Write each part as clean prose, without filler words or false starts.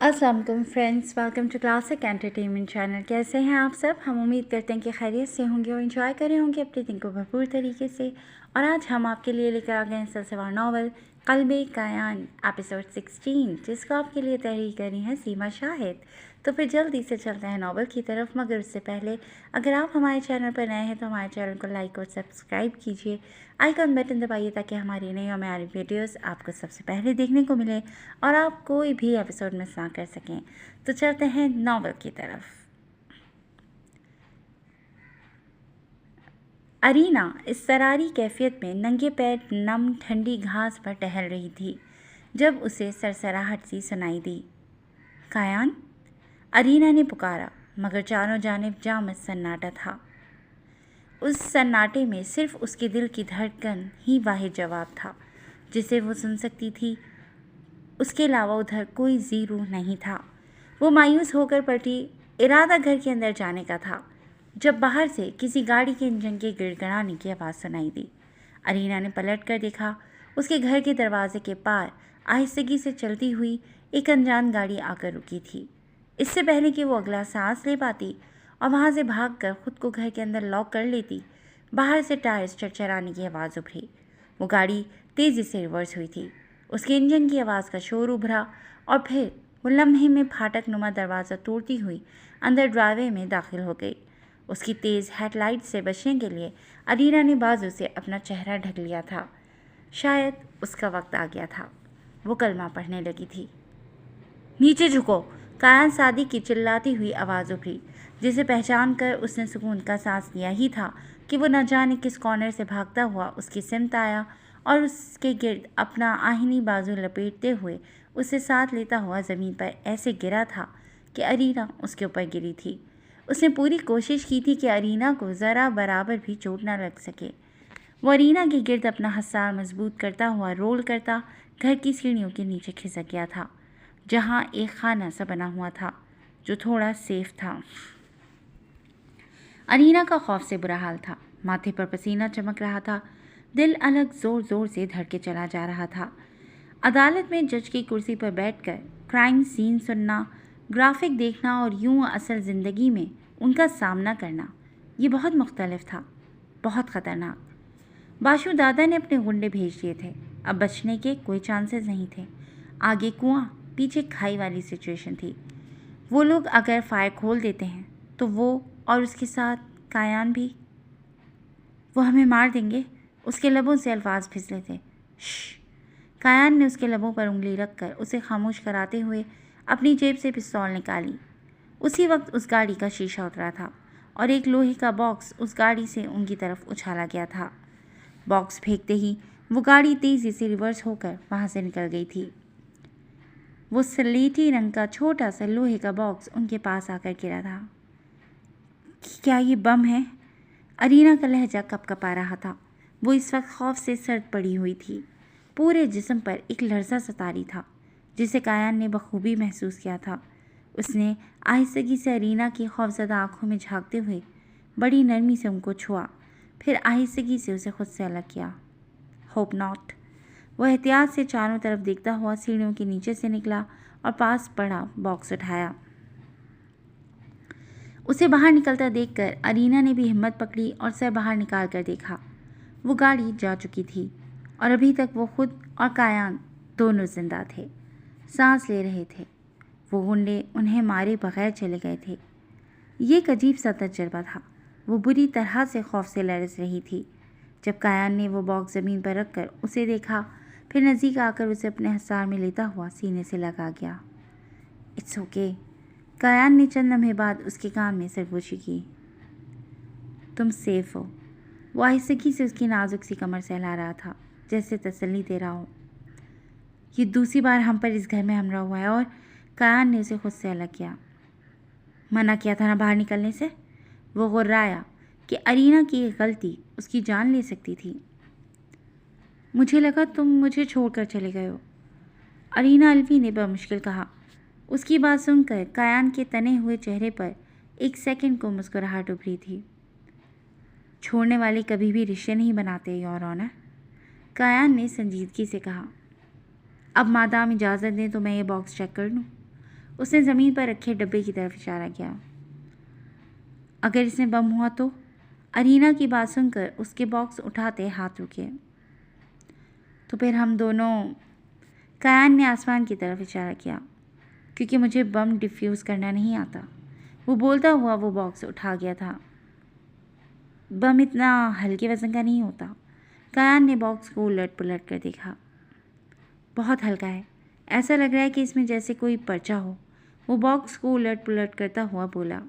अस्सलाम वालेकुम friends, welcome to classic entertainment channel. कैसे हैं आप सब? हम उम्मीद करते हैं कि खैरियत से होंगे और इन्जॉय कर रहे होंगे अपने दिन को भरपूर तरीके से। और आज हम आपके लिए लेकर आ गए हैं सिलसिलेवार नावल क़ल्ब-ए कायान एपिसोड 16, जिसको आपके लिए तहरीर करी है सीमा शाहिद। तो फिर जल्दी से चलते हैं नावल की तरफ, मगर उससे पहले अगर आप हमारे चैनल पर नए हैं तो हमारे चैनल को लाइक और सब्सक्राइब कीजिए, आइकन बटन दबाइए ताकि हमारी नई और म्यारी वीडियोस आपको सबसे पहले देखने को मिले और आप कोई भी एपिसोड मिस ना कर सकें। तो चलते हैं नावल की तरफ। अरीना इस सरारी कैफियत में नंगे पैर नम ठंडी घास पर टहल रही थी जब उसे सरसराहट सी सुनाई दी। कायान, अरीना ने पुकारा, मगर चारों जानिब जाम सन्नाटा था। उस सन्नाटे में सिर्फ उसके दिल की धड़कन ही वाहिद जवाब था जिसे वो सुन सकती थी। उसके अलावा उधर कोई जी रूह नहीं था। वो मायूस होकर पलटी। इरादा घर के अंदर जाने का था जब बाहर से किसी गाड़ी के इंजन के गिड़गिड़ाने की आवाज़ सुनाई दी। अरीना ने पलट कर देखा। उसके घर के दरवाजे के पार आहिस्तगी से चलती हुई एक अनजान गाड़ी आकर रुकी थी। इससे पहले कि वो अगला सांस ले पाती और वहाँ से भागकर खुद को घर के अंदर लॉक कर लेती, बाहर से टायर्स चरचराने की आवाज़ उभरी। वो गाड़ी तेज़ी से रिवर्स हुई थी। उसके इंजन की आवाज़ का शोर उभरा और फिर वो लम्हे में फाटक नुमा दरवाज़ा तोड़ती हुई अंदर ड्राइवे में दाखिल हो गई। उसकी तेज़ हेडलाइट से बचने के लिए अरीना ने बाजू से अपना चेहरा ढक लिया था। शायद उसका वक्त आ गया था। वो कलमा पढ़ने लगी थी। नीचे झुको, कायान सादी की चिल्लाती हुई आवाज़ उभरी, जिसे पहचान कर उसने सुकून का सांस लिया ही था कि वो न जाने किस कॉर्नर से भागता हुआ उसकी सिमत आया और उसके गिर्द अपना आहिनी बाजू लपेटते हुए उसे साथ लेता हुआ ज़मीन पर ऐसे गिरा था कि अरीना उसके ऊपर गिरी थी। उसने पूरी कोशिश की थी कि अरीना को ज़रा बराबर भी चोट न लग सके। वो अरीना के गिर्द अपना हसार मजबूत करता हुआ रोल करता घर की सीढ़ियों के नीचे खिसक गया था, जहाँ एक खाना सा बना हुआ था जो थोड़ा सेफ था। अरीना का खौफ से बुरा हाल था। माथे पर पसीना चमक रहा था। दिल अलग ज़ोर ज़ोर से धड़के चला जा रहा था। अदालत में जज की कुर्सी पर बैठकर क्राइम सीन सुनना, ग्राफिक देखना और यूं असल ज़िंदगी में उनका सामना करना, ये बहुत मुख्तलिफ था, बहुत ख़तरनाक। बाशु दादा ने अपने गुंडे भेज दिए थे। अब बचने के कोई चांसेस नहीं थे। आगे कुआं, पीछे खाई वाली सिचुएशन थी। वो लोग अगर फायर खोल देते हैं तो वो और उसके साथ कायान भी। वो हमें मार देंगे। उसके लबों से अल्फाज फिसले थे। श्श। कायान ने उसके लबों पर उंगली रखकर उसे खामोश कराते हुए अपनी जेब से पिस्तौल निकाली। उसी वक्त उस गाड़ी का शीशा उतरा था और एक लोहे का बॉक्स उस गाड़ी से उनकी तरफ उछाला गया था। बॉक्स फेंकते ही वो गाड़ी तेज़ी से रिवर्स होकर वहाँ से निकल गई थी। वो स्लेटी रंग का छोटा सा लोहे का बॉक्स उनके पास आकर गिरा था। क्या ये बम है? अरीना का लहजा कपकपा रहा था। वो इस वक्त खौफ से सर्द पड़ी हुई थी। पूरे जिस्म पर एक लर्जा सतारी था जिसे कायान ने बखूबी महसूस किया था। उसने आहिस्तगी से अरीना की खौफज़दा आंखों में झांकते हुए बड़ी नरमी से उनको छुआ, फिर आहिस्तगी से उसे खुद से अलग किया। Hope not. वह एहतियात से चारों तरफ देखता हुआ सीढ़ियों के नीचे से निकला और पास पड़ा बॉक्स उठाया। उसे बाहर निकलता देखकर अरीना ने भी हिम्मत पकड़ी और सर बाहर निकाल कर देखा। वो गाड़ी जा चुकी थी और अभी तक वो खुद और कायान दोनों जिंदा थे, सांस ले रहे थे। वो गुंडे उन्हें मारे बगैर चले गए थे। ये एक अजीब सा तजुर्बा था। वो बुरी तरह से खौफ से लरज रही थी। जब कायान ने वो बॉक्स ज़मीन पर रखकर उसे देखा, फिर नज़दीक आकर उसे अपने हसार में लेता हुआ सीने से लगा गया। It's okay. कायान ने चंद लम्हे बाद उसके कान में सरगोशी की। तुम सेफ हो। वो आहिस्तगी से उसकी नाजुक सी कमर सहला रहा था, जैसे तसल्ली दे रहा हो। ये दूसरी बार हम पर इस घर में हमला हुआ है। और कायान ने उसे खुद से अलग किया। मना किया था ना बाहर निकलने से। वो गुर्राया कि अरीना की एक गलती उसकी जान ले सकती थी। मुझे लगा तुम मुझे छोड़कर चले गए हो, अरीना अलवी ने बमुश्किल कहा। उसकी बात सुनकर कायान के तने हुए चेहरे पर एक सेकंड को मुस्कुराहट उभरी थी। छोड़ने वाले कभी भी रिश्ते नहीं बनाते योर ऑनर, कायान ने संजीदगी से कहा। अब मादाम इजाज़त दें तो मैं ये बॉक्स चेक कर लूँ। उसने ज़मीन पर रखे डब्बे की तरफ इशारा किया। अगर इसमें बम हुआ तो? अरीना की बात सुनकर उसके बॉक्स उठाते हाथ रुके। तो फिर हम दोनों, कायान ने आसमान की तरफ इशारा किया। क्योंकि मुझे बम डिफ्यूज़ करना नहीं आता, वो बोलता हुआ वो बॉक्स उठा गया था। बम इतना हल्के वज़न का नहीं होता। कायान ने बॉक्स को उलट पुलट कर देखा। बहुत हल्का है, ऐसा लग रहा है कि इसमें जैसे कोई पर्चा हो। वो बॉक्स को उलट पुलट करता हुआ बोला।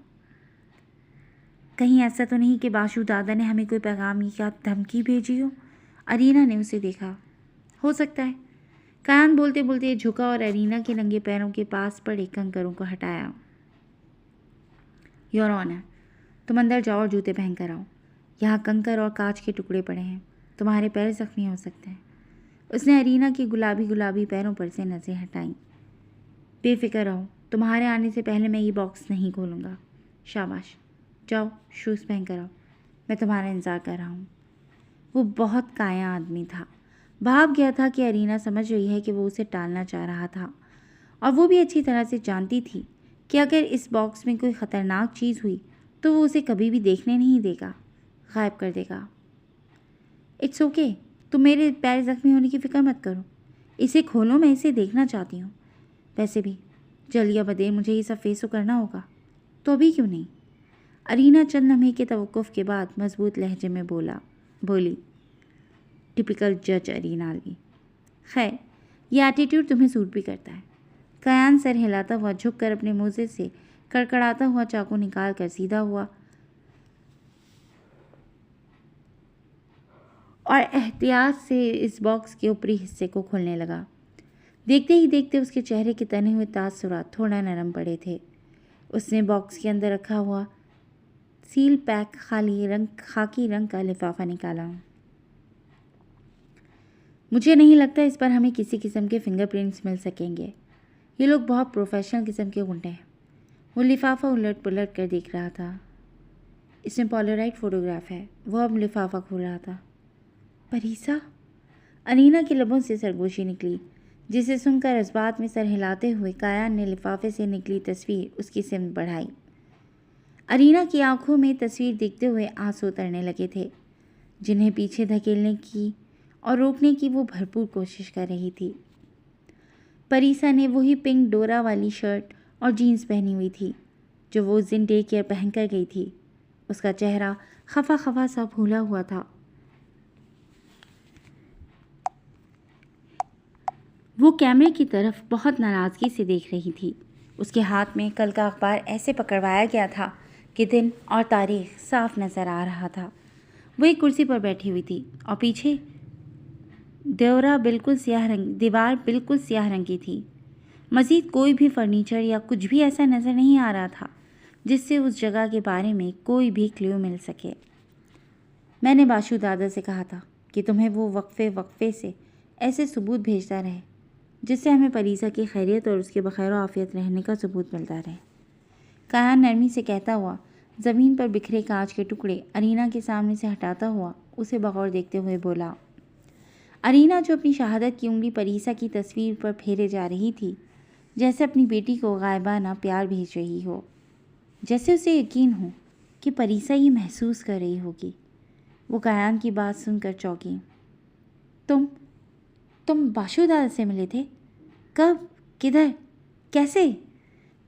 कहीं ऐसा तो नहीं कि बाशु दादा ने हमें कोई पैगाम या धमकी भेजी हो? अरीना ने उसे देखा। हो सकता है। कायान बोलते बोलते झुका और अरीना के नंगे पैरों के पास पड़े कंकरों को हटाया। योर ऑनर, तुम अंदर जाओ और जूते पहन कर आओ। यहाँ कंकर और कांच के टुकड़े पड़े हैं, तुम्हारे पैर जख्मी हो सकते हैं। उसने अरीना के गुलाबी गुलाबी पैरों पर से नज़रें हटाईं। बेफिक्र रहो, तुम्हारे आने से पहले मैं ये बॉक्स नहीं खोलूँगा। शाबाश, जाओ शूज़ पहन कर आओ, मैं तुम्हारा इंतज़ार कर रहा हूँ। वो बहुत काया आदमी था। भाप गया था कि अरीना समझ रही है कि वो उसे टालना चाह रहा था, और वो भी अच्छी तरह से जानती थी कि अगर इस बॉक्स में कोई ख़तरनाक चीज़ हुई तो वो उसे कभी भी देखने नहीं देगा, गायब कर देगा। इट्स ओके, तुम मेरे पैर ज़ख्मी होने की फ़िक्र मत करो। इसे खोलो, मैं इसे देखना चाहती हूँ। वैसे भी जल्द या बदेर मुझे ये सब फेस तो करना होगा, तो अभी क्यों नहीं? अरीना चंद लम्हे के तवक्कुफ़ के बाद मजबूत लहजे में बोली। टिपिकल जज अरीना अली। खैर, ये एटीट्यूड तुम्हें सूट भी करता है। कायान सर हिलाता हुआ झुककर अपने मोजे से कड़कड़ाता हुआ चाकू निकाल कर सीधा हुआ और एहतियात से इस बॉक्स के ऊपरी हिस्से को खोलने लगा। देखते ही देखते उसके चेहरे के तने हुए तासुरात थोड़ा नरम पड़े थे। उसने बॉक्स के अंदर रखा हुआ सील पैक खाकी रंग का लिफाफा निकाला। मुझे नहीं लगता इस पर हमें किसी किस्म के फिंगरप्रिंट्स मिल सकेंगे। ये लोग बहुत प्रोफेशनल किस्म के गुंडे हैं। वो लिफाफा उलट पुलट कर देख रहा था। इसमें पोलराइड फ़ोटोग्राफ है। वो अब लिफाफा खोल रहा था। परीसा? अनीना के लबों से सरगोशी निकली, जिसे सुनकर इस बात में सर हिलाते हुए कायान ने लिफाफे से निकली तस्वीर उसकी सिमत बढ़ाई। अरीना की आंखों में तस्वीर देखते हुए आंसू उतरने लगे थे, जिन्हें पीछे धकेलने की और रोकने की वो भरपूर कोशिश कर रही थी। परीसा ने वही पिंक डोरा वाली शर्ट और जीन्स पहनी हुई थी जो वो उस दिन डे केयर पहन कर गई थी। उसका चेहरा खफा खफा सा फूला हुआ था। वो कैमरे की तरफ बहुत नाराज़गी से देख रही थी। उसके हाथ में कल का अखबार ऐसे पकड़वाया गया था कि दिन और तारीख साफ नज़र आ रहा था। वो एक कुर्सी पर बैठी हुई थी और पीछे दीवार बिल्कुल स्याह रंग की थी। मज़ीद कोई भी फर्नीचर या कुछ भी ऐसा नज़र नहीं आ रहा था जिससे उस जगह के बारे में कोई भी क्लू मिल सके। मैंने बाशु दादा से कहा था कि तुम्हें वो वक्फे से ऐसे सबूत भेजता रहे जिससे हमें परीसा की खैरियत और उसके बखैर आफियत रहने का सबूत मिलता रहे। कायान नरमी से कहता हुआ ज़मीन पर बिखरे कांच के टुकड़े अरीना के सामने से हटाता हुआ उसे बगौर देखते हुए बोला। अरीना, जो अपनी शहादत की उंगली परीसा की तस्वीर पर फेरे जा रही थी, जैसे अपनी बेटी को गायबाना प्यार भेज रही हो, जैसे उसे यकीन हो कि परीसा ये महसूस कर रही होगी। वो कायान की बात सुनकर चौंकी। तुम बाशु दादा से मिले थे? कब? किधर? कैसे?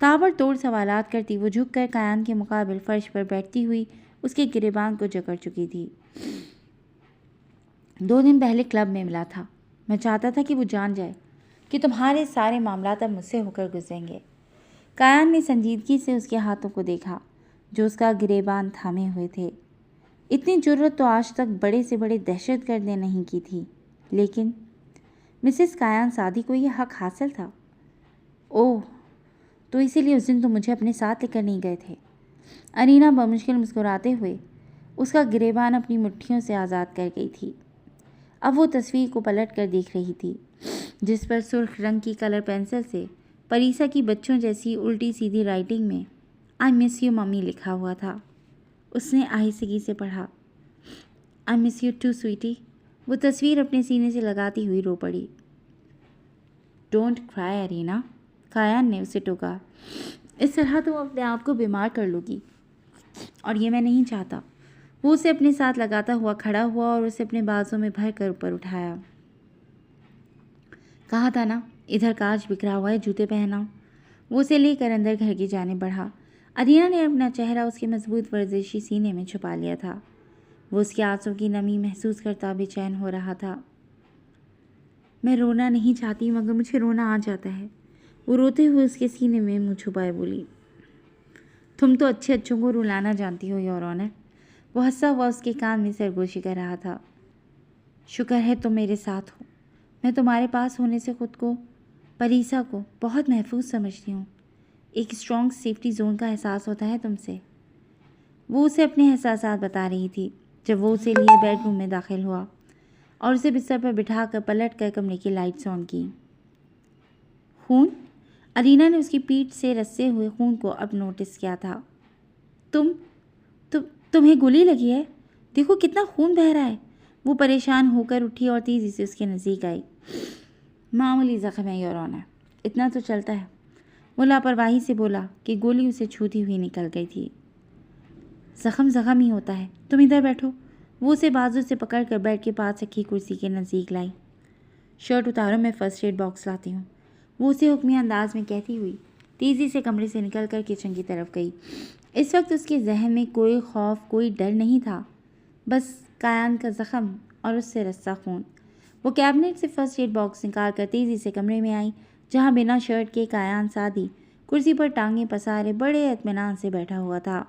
ताबड़तोड़ सवालात करती वो झुककर कायान के मुकाबिल फर्श पर बैठती हुई उसके गिरेबान को जकड़ चुकी थी। 2 दिन पहले क्लब में मिला था। मैं चाहता था कि वो जान जाए कि तुम्हारे सारे मामलात अब मुझसे होकर गुजरेंगे। कायान ने संजीदगी से उसके हाथों को देखा जो उसका गिरेबान थामे हुए थे। इतनी जुर्रत तो आज तक बड़े से बड़े दहशतगर्द ने नहीं की थी, लेकिन मिसेस कायान सादी को यह हक हासिल था। ओह, तो इसीलिए उस दिन तो मुझे अपने साथ लेकर नहीं गए थे। अरीना बमुश्किल मुस्कुराते हुए उसका गिरेबान अपनी मुट्ठियों से आज़ाद कर गई थी। अब वो तस्वीर को पलट कर देख रही थी जिस पर सुर्ख रंग की कलर पेंसिल से परीसा की बच्चों जैसी उल्टी सीधी राइटिंग में आई मिस यू मम्मी लिखा हुआ था। उसने आहिस्तगी से पढ़ा, I miss you too sweetie. वो तस्वीर अपने सीने से लगाती हुई रो पड़ी। डोंट क्राई अरीना, कायान ने उसे टोका। इस तरह तुम अपने आप को बीमार कर लोगी और ये मैं नहीं चाहता। वो उसे अपने साथ लगाता हुआ खड़ा हुआ और उसे अपने बाजों में भर कर ऊपर उठाया। कहा था ना, इधर कांच बिखरा हुआ है, जूते पहनाओ। वो उसे लेकर अंदर घर की जाने बढ़ा। अरीना ने अपना चेहरा उसके मजबूत वर्जिशी सीने में छुपा लिया था। वो उसके आंसू की नमी महसूस करता बेचैन हो रहा था। मैं रोना नहीं चाहती मगर मुझे रोना आ जाता है, वो रोते हुए उसके सीने में मुँह छुपाए बोली। तुम तो अच्छे अच्छों को रुलाना जानती हो योर ऑनर। वो हंसा हुआ उसके कान में सरगोशी कर रहा था। शुक्र है तुम मेरे साथ हो। मैं तुम्हारे पास होने से खुद को, परीसा को बहुत महफूज समझती हूँ। एक स्ट्रॉन्ग सेफ्टी जोन का एहसास होता है तुमसे। वो उसे अपने एहसासात बता रही थी जब वो उसे लिए बेडरूम में दाखिल हुआ और उसे बिस्तर पर बिठाकर पलट कर कमरे की लाइट्स ऑन की। खून? अरीना ने उसकी पीठ से रस्से हुए खून को अब नोटिस किया था। तुम्हें गोली लगी है? देखो कितना खून बह रहा है। वो परेशान होकर उठी और तेजी से उसके नज़दीक आई। मामूली ज़ख्म है योर ऑनर, इतना तो चलता है। वो लापरवाही से बोला कि गोली उसे छूती हुई निकल गई थी। ज़ख्म ही होता है, तुम इधर बैठो। वो उसे बाजू से पकड़कर बेड के पास रखी कुर्सी के नज़दीक लाई। शर्ट उतारो, मैं फ़र्स्ट एड बॉक्स लाती हूँ। वो उसे हुक्मी अंदाज में कहती हुई तेज़ी से कमरे से निकलकर किचन की तरफ गई। इस वक्त उसके जहन में कोई खौफ, कोई डर नहीं था, बस कायान का ज़ख्म और उससे रस्सा खून। वो कैबिनेट से फ़र्स्ट एड बॉक्स निकाल कर तेज़ी से कमरे में आई, जहाँ बिना शर्ट के कायान सादी कुर्सी पर टांगें पसारे बड़े इत्मीनान से बैठा हुआ था।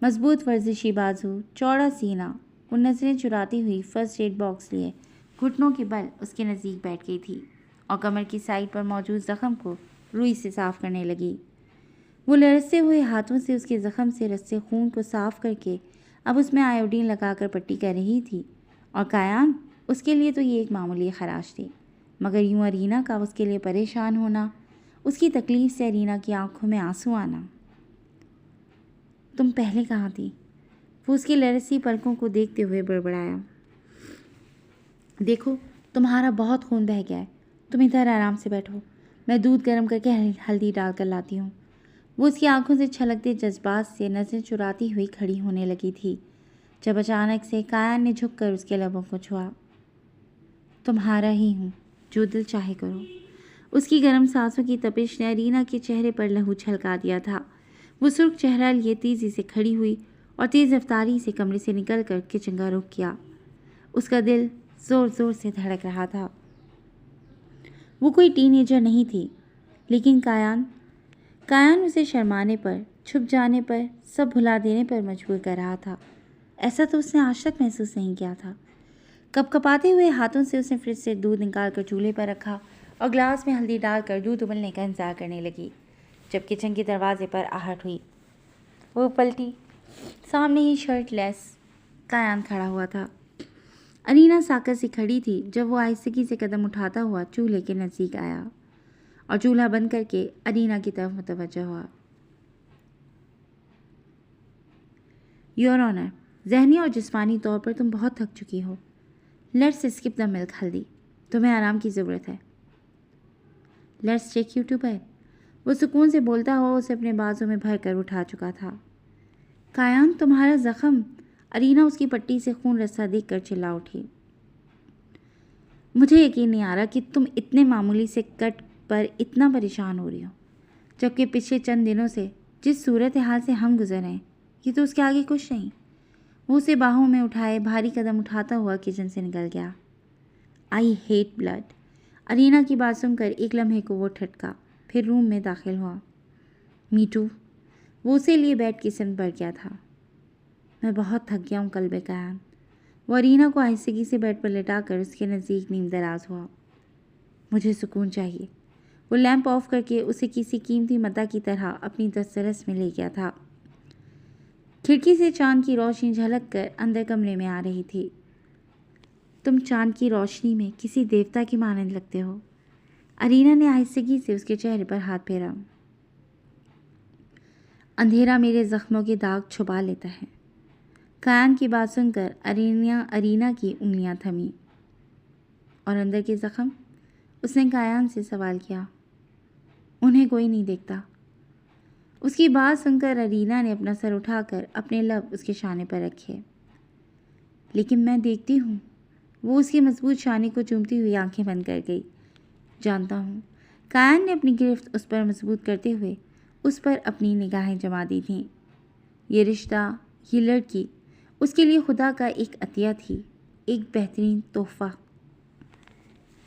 मजबूत वर्जिशी बाजू, चौड़ा सीना। वो नज़रें चुराती हुई फ़र्स्ट एड बॉक्स लिए घुटनों के बल उसके नज़दीक बैठ गई थी और कमर की साइड पर मौजूद ज़ख्म को रुई से साफ़ करने लगी। वो लरसते हुए हाथों से उसके ज़ख्म से रस्से खून को साफ़ करके अब उसमें आयोडीन लगाकर पट्टी कर रही थी। और कायान, उसके लिए तो ये एक मामूली खराश थी, मगर यूं अरीना का उसके लिए परेशान होना, उसकी तकलीफ़ से अरीना की आंखों में आंसू आना। तुम पहले कहाँ थी? वो उसकी लरसी पलकों को देखते हुए बड़बड़ाया। देखो तुम्हारा बहुत खून बह गया है, तुम इधर आराम से बैठो, मैं दूध गर्म करके हल्दी डाल कर लाती हूँ। वो उसकी आंखों से छलकते जज्बात से नज़रें चुराती हुई खड़ी होने लगी थी, जब अचानक से कायान ने झुककर उसके लबों को छुआ। तुम्हारा ही हूँ, जो दिल चाहे करो। उसकी गर्म सांसों की तपिश ने अरीना के चेहरे पर लहू छलका दिया था। वो सुर्ख चेहरा लिए तेज़ी से खड़ी हुई और तेज़ रफ्तारी से कमरे से निकलकर किचन का रुख किया। उसका दिल ज़ोर ज़ोर से धड़क रहा था। वो कोई टीनेजर नहीं थी, लेकिन कायान उसे शर्माने पर, छुप जाने पर, सब भुला देने पर मजबूर कर रहा था। ऐसा तो उसने आज तक महसूस नहीं किया था। कपकपाते हुए हाथों से उसने फ्रिज से दूध निकाल कर चूल्हे पर रखा और ग्लास में हल्दी डालकर दूध उबलने का इंतजार करने लगी। जब किचन के दरवाजे पर आहट हुई, वो पलटी। सामने ही शर्टलेस कायान खड़ा हुआ था। अरीना साकर से खड़ी थी जब वो आहिस्तगी से कदम उठाता हुआ चूल्हे के नज़दीक आया और चूल्हा बंद करके अरीना की तरफ मुतवज्जह हुआ। योर ऑनर, ज़हनी और जिस्मानी तौर पर तुम बहुत थक चुकी हो। लेट्स स्किप द मिल्क हल्दी, तुम्हें आराम की ज़रूरत है। Let's take you to bed. वो सुकून से बोलता हुआ उसे अपने बाजू में भर कर उठा चुका था। कायान, तुम्हारा ज़ख्म। अरीना उसकी पट्टी से खून रस्सा देखकर चिल्ला उठी। मुझे यकीन नहीं आ रहा कि तुम इतने मामूली से कट पर इतना परेशान हो रही हो, जबकि पिछले चंद दिनों से जिस सूरत हाल से हम गुजर रहे हैं, ये तो उसके आगे कुछ नहीं। वो उसे बाहों में उठाए भारी कदम उठाता हुआ किचन से निकल गया। I hate blood. अरीना की बात सुनकर एक लम्हे को वो ठटका, फिर रूम में दाखिल हुआ। मीटू। वो उसे लिए बेड की सिमत बढ़ गया था। मैं बहुत थक गया हूँ कल्बे कायान। वो अरीना को आहिस्तगी से बेड पर लिटाकर उसके नज़दीक नीम दराज हुआ। मुझे सुकून चाहिए। वो लैंप ऑफ करके उसे किसी कीमती मता की तरह अपनी दस्तरस में ले गया था। खिड़की से चांद की रोशनी झलक कर अंदर कमरे में आ रही थी। तुम चांद की रोशनी में किसी देवता की मानंद लगते हो। अरीना ने आहिस्तगी से उसके चेहरे पर हाथ फेरा। अंधेरा मेरे ज़ख्मों के दाग छुपा लेता है। कायान की बात सुनकर अरीना की उंगलियां थमी। और अंदर के ज़ख्म? उसने कायान से सवाल किया। انہیں کوئی نہیں دیکھتا۔ اس کی بات سن کر ارینا نے اپنا سر اٹھا کر اپنے لب اس کے شانے پر رکھے۔ لیکن میں دیکھتی ہوں۔ وہ اس کی مضبوط شانے کو چومتی ہوئی آنکھیں بند کر گئی۔ جانتا ہوں۔ کائان نے اپنی گرفت اس پر مضبوط کرتے ہوئے اس پر اپنی نگاہیں جما دی تھیں۔ یہ رشتہ، یہ لڑکی اس کے لیے خدا کا ایک عطیہ تھی، ایک بہترین تحفہ۔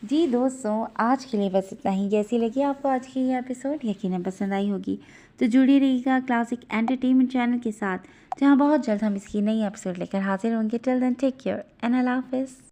جی دوستوں، آج کے لیے بس اتنا ہی۔ کیسی لگی آپ کو آج کی یہ ایپیسوڈ؟ یقیناً پسند آئی ہوگی، تو جڑی رہیے گا کلاسک انٹرٹینمنٹ چینل کے ساتھ، جہاں بہت جلد ہم اس کی نئی ایپیسوڈ لے کر حاضر ہوں گے۔ ٹل دین ٹیک کیئر اینڈ اللہ حافظ۔